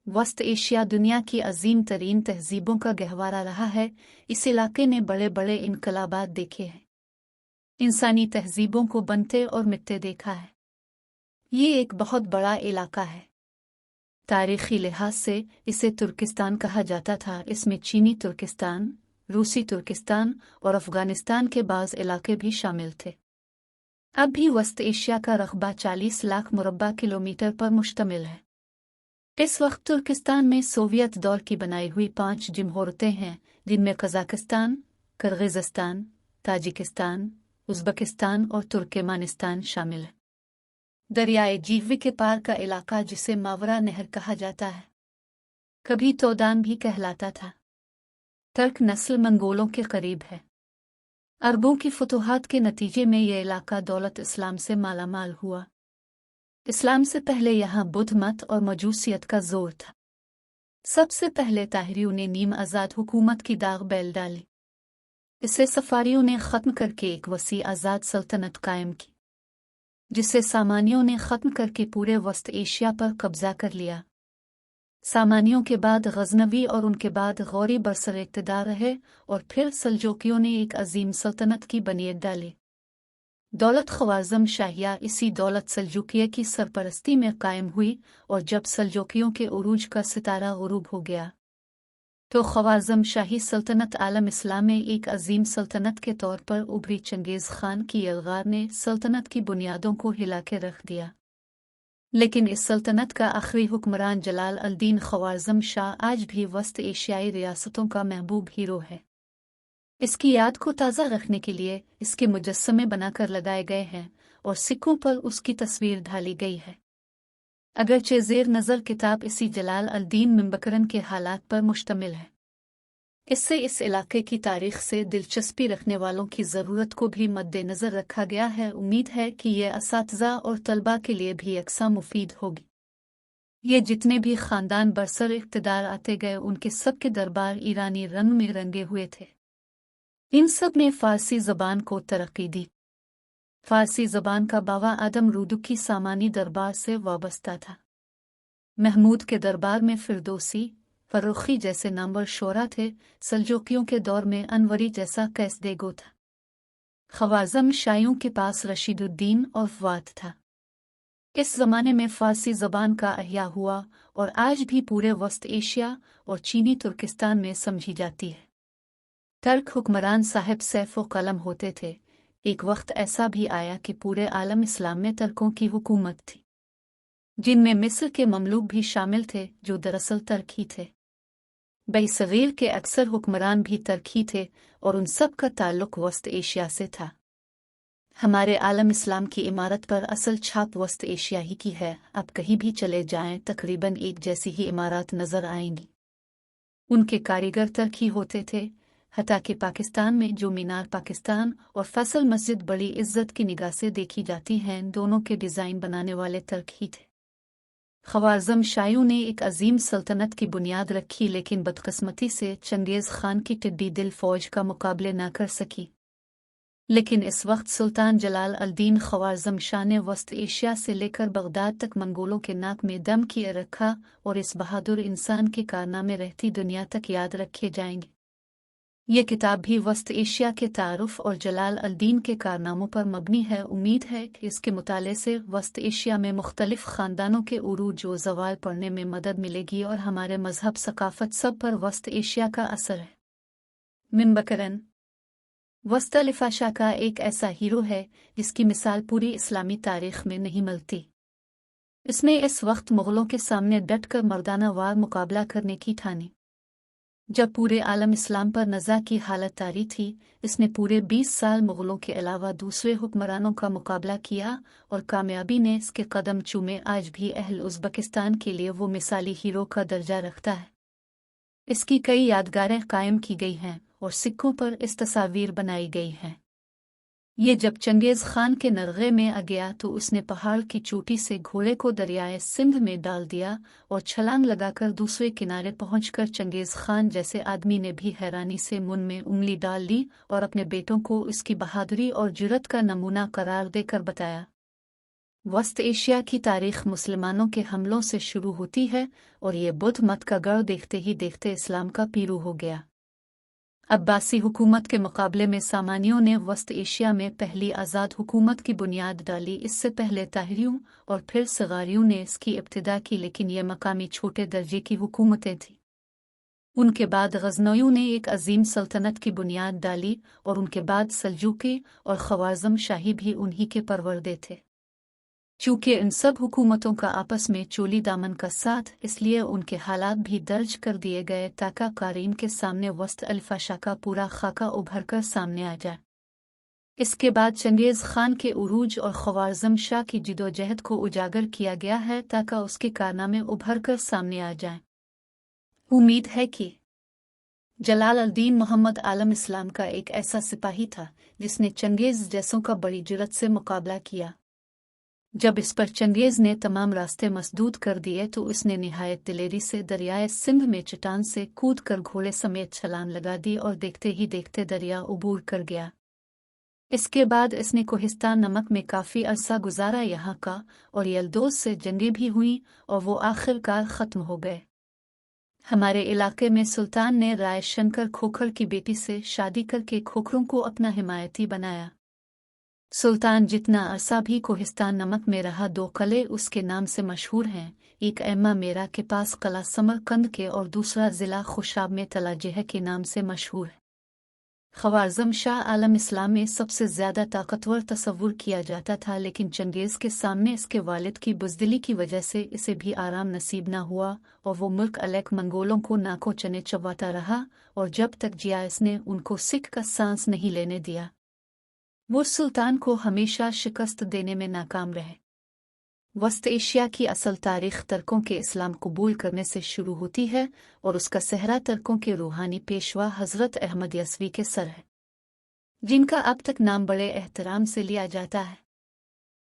वस्त एशिया दुनिया की अजीम तरीन तहजीबों का गहवारा रहा है। इस इलाके ने बड़े बड़े इनकलाबात देखे हैं, इंसानी तहजीबों को बनते और मिटते देखा है। ये एक बहुत बड़ा इलाका है। तारीखी लिहाज से इसे तुर्किस्तान कहा जाता था। इसमें चीनी तुर्किस्तान, रूसी तुर्किस्तान और अफगानिस्तान के बाज़ इलाके भी शामिल थे। अब भी वस्त एशिया का रकबा 40 लाख मुरब्बा किलोमीटर पर मुश्तमिल है। इस वक्त तुर्किस्तान में सोवियत दौर की बनाई हुई 5 जमहूरतें हैं, जिनमें कजाकिस्तान, किर्गिज़स्तान, ताजिकिस्तान, उज़्बेकिस्तान और तुर्कमेनिस्तान शामिल है। दरियाए जीवी के पार का इलाका, जिसे मावरा नहर कहा जाता है, कभी तोदान भी कहलाता था, तुर्क नस्ल मंगोलों के करीब है। अरबों की फतूहात के नतीजे में यह इलाका दौलत इस्लाम से मालामाल हुआ। इस्लाम से पहले यहाँ बुद्ध मत और मजूसियत का जोर था। सबसे पहले ताहरियों ने नीम आज़ाद हुकूमत की दाग बैल डाली। इसे सफारियों ने ख़त्म करके एक वसी आज़ाद सल्तनत कायम की, जिसे सामानियों ने ख़त्म करके पूरे वस्त एशिया पर कब्ज़ा कर लिया। सामानियों के बाद गज़नवी और उनके बाद गौरी बरसर इक़्तिदार रहे, और फिर सल्जूकियों ने एक अजीम सल्तनत की बुनियाद डाली। दौलत ख्वाज़म शाहिया इसी दौलत सल्जूकिया की सरपरस्ती में कायम हुई, और जब सल्जूकियों के उरूज का सितारा गुरूब हो गया तो ख्वाज़म शाही सल्तनत आलम इस्लाम में एक अजीम सल्तनत के तौर पर उभरी। चंगेज़ खान की यलगार ने सल्तनत की बुनियादों को हिला के रख दिया, लेकिन इस सल्तनत का आखिरी हुक्मरान जलाल अल-दीन ख्वाज़म शाह आज भी वस्त एशियाई रियासतों का महबूब हीरो है। इसकी याद को ताज़ा रखने के लिए इसके मुजस्समे बनाकर लगाए गए हैं और सिक्कों पर उसकी तस्वीर ढाली गई है। अगरचे ज़ेर नज़र किताब इसी जलाल अल-दीन मुंबकरन के हालात पर मुश्तमिल है। इससे इस इलाके की तारीख से दिलचस्पी रखने वालों की ज़रूरत को भी मद्देनज़र रखा गया है। उम्मीद है कि यह असातिज़ा और तलबा के लिए भी यकसा मुफीद होगी। ये जितने भी ख़ानदान बरसर इक़्तिदार आते गए, उनके सब के दरबार ईरानी रंग में रंगे हुए थे। इन सब ने फ़ारसी ज़बान को तरक्की दी। फ़ारसी ज़बान का बावा आदम रूदुकी सामानी दरबार से वाबस्ता था। महमूद के दरबार में फिरदौसी, फर्रुखी जैसे नामवर शोरा थे। सल्जूकियों के दौर में अनवरी जैसा कैसदेगो था। ख्वाज़म शाइयों के पास रशीदुद्दीन और फवाद था। इस ज़माने में फ़ारसी ज़बान का अहया हुआ और आज भी पूरे वस्त एशिया और चीनी तुर्किस्तान में समझी जाती है। तुर्क हुक्मरान साहिब सैफ़ व कलम होते थे। एक वक्त ऐसा भी आया कि पूरे आलम इस्लाम में तुर्कों की हुकूमत थी, जिनमें मिस्र के ममलूक भी शामिल थे, जो दरअसल तुर्क ही थे। बरसगीर के अक्सर हुक्मरान भी तुर्क ही थे, और उन सब का ताल्लुक वस्त एशिया से था। हमारे आलम इस्लाम की इमारत पर असल छाप वस्त एशिया ही की है। आप कहीं भी चले जाएं, तकरीबन एक जैसी ही इमारत नज़र आएंगी। उनके कारीगर तुर्क ही होते थे। हता कि पाकिस्तान में जो मीनार पाकिस्तान और फैसल मस्जिद बड़ी इज्जत की निगाह से देखी जाती हैं, दोनों के डिज़ाइन बनाने वाले तुर्क ही थे। ख्वाज़म शाइयों ने एक अजीम सल्तनत की बुनियाद रखी, लेकिन बदकिस्मती से चंगेज़ खान की टिड्डी दिल फौज का मुकाबले न कर सकी। लेकिन इस वक्त सुल्तान जलाल अल-दीन ख्वाज़म शाह ने वस्त एशिया से लेकर बगदाद तक मंगोलों के नाक में दम किए रखा, और इस बहादुर इंसान के कारनामे रहती दुनिया तक याद रखे जाएंगे। ये किताब भी वस्त एशिया के तारुफ और जलाल अल-दीन के कारनामों पर मबनी है। उम्मीद है कि इसके मुताले से वस्त एशिया में मुख्तलिफ ख़ानदानों के उरूज व ज़वाल पढ़ने में मदद मिलेगी, और हमारे मजहब, सकाफ़त सब पर वस्त एशिया का असर है। मुंबकरन वस्त लिफ़ाशा का एक ऐसा हीरो है जिसकी मिसाल पूरी इस्लामी तारीख़ में नहीं मिलती। इसने इस वक्त मुग़लों के सामने डट कर मर्दाना वार मुकाबला करने की ठानी। जब पूरे आलम इस्लाम पर नज़ा की हालत तारी थी, इसने पूरे 20 साल मुग़लों के अलावा दूसरे हुक्मरानों का मुकाबला किया और कामयाबी ने इसके कदम चूमे। आज भी अहल उज़्बेकिस्तान के लिए वो मिसाली हीरो का दर्जा रखता है। इसकी कई यादगारें कायम की गई हैं और सिक्कों पर इस तस्वीर बनाई गई हैं। ये जब चंगेज़ खान के नरगे में आ गया तो उसने पहाड़ की चोटी से घोड़े को दरियाए सिंध में डाल दिया, और छलांग लगाकर दूसरे किनारे पहुंचकर चंगेज़ खान जैसे आदमी ने भी हैरानी से मुंह में उंगली डाल ली और अपने बेटों को इसकी बहादुरी और जुर्रत का नमूना करार देकर बताया। वस्त एशिया की तारीख मुसलमानों के हमलों से शुरू होती है और ये बुद्ध मत का गढ़ देखते ही देखते इस्लाम का पीरू हो गया। अब्बासी हुकूमत के मुकाबले में सामानियों ने वस्त एशिया में पहली आज़ाद हुकूमत की बुनियाद डाली। इससे पहले ताहरियों और फिर सगारियों ने इसकी इब्तिदा की, लेकिन ये मकामी छोटे दर्जे की हुकूमतें थीं। उनके बाद गज़नवियों ने एक अजीम सल्तनत की बुनियाद डाली और उनके बाद सल्जूकी और ख्वारिज़म शाही भी उन्हीं के परवरदे थे। चूँकि इन सब हुकूमतों का आपस में चोली दामन का साथ, इसलिए उनके हालात भी दर्ज कर दिए गए ताकि क़ारीन के सामने वस्त अल-फ़ाशा का पूरा खाका उभर कर सामने आ जाए। इसके बाद चंगेज़ खान के उरूज और ख्वारिज़म शाह की जिदोजहद को उजागर किया गया है ताकि उसके कारनामे उभर कर सामने आ जाएं। उम्मीद है कि जलाल अल-दीन मोहम्मद आलम इस्लाम का एक ऐसा सिपाही था जिसने चंगेज़ जैसों का बड़ी जुर्रत से मुकाबला किया। जब इस पर चंगेज़ ने तमाम रास्ते मसदूद कर दिए तो उसने निहायत दिलेरी से दरियाए सिंध में चट्टान से कूद कर घोड़े समेत छलांग लगा दी और देखते ही देखते दरिया उबूर कर गया। इसके बाद इसने कोहिस्तान नमक में काफ़ी अरसा गुजारा। यहाँ का और यल्दोस से जंगें भी हुईं और वो आखिरकार ख़त्म हो गए। हमारे इलाके में सुल्तान ने राय शंकर खोखर की बेटी से शादी करके खोखरों को अपना हिमायती बनाया। सुल्तान जितना अरसा भी कोहिस्तान नमक में रहा, दो किले उसके नाम से मशहूर हैं। एक एम्मा मेरा के पास किला समरकंद के और दूसरा ज़िला खुशाब में तलाजेह के नाम से मशहूर है। ख्वारिज़म शाह आलम इस्लाम में सबसे ज़्यादा ताकतवर तस्वुर किया जाता था, लेकिन चंगेज़ के सामने इसके वालिद की बुज़दिली की वजह से इसे भी आराम नसीब न हुआ और वो मुल्क अलग मंगोलों को नाको चने चबाता रहा और जब तक जिया इसने उनको सिख का सांस नहीं लेने दिया। वो सुल्तान को हमेशा शिकस्त देने में नाकाम रहे। वस्त एशिया की असल तारीख़ तर्कों के इस्लाम कबूल करने से शुरू होती है और उसका सहरा तर्कों के रूहानी पेशवा हज़रत अहमद यसवी के सर है, जिनका अब तक नाम बड़े एहतराम से लिया जाता है।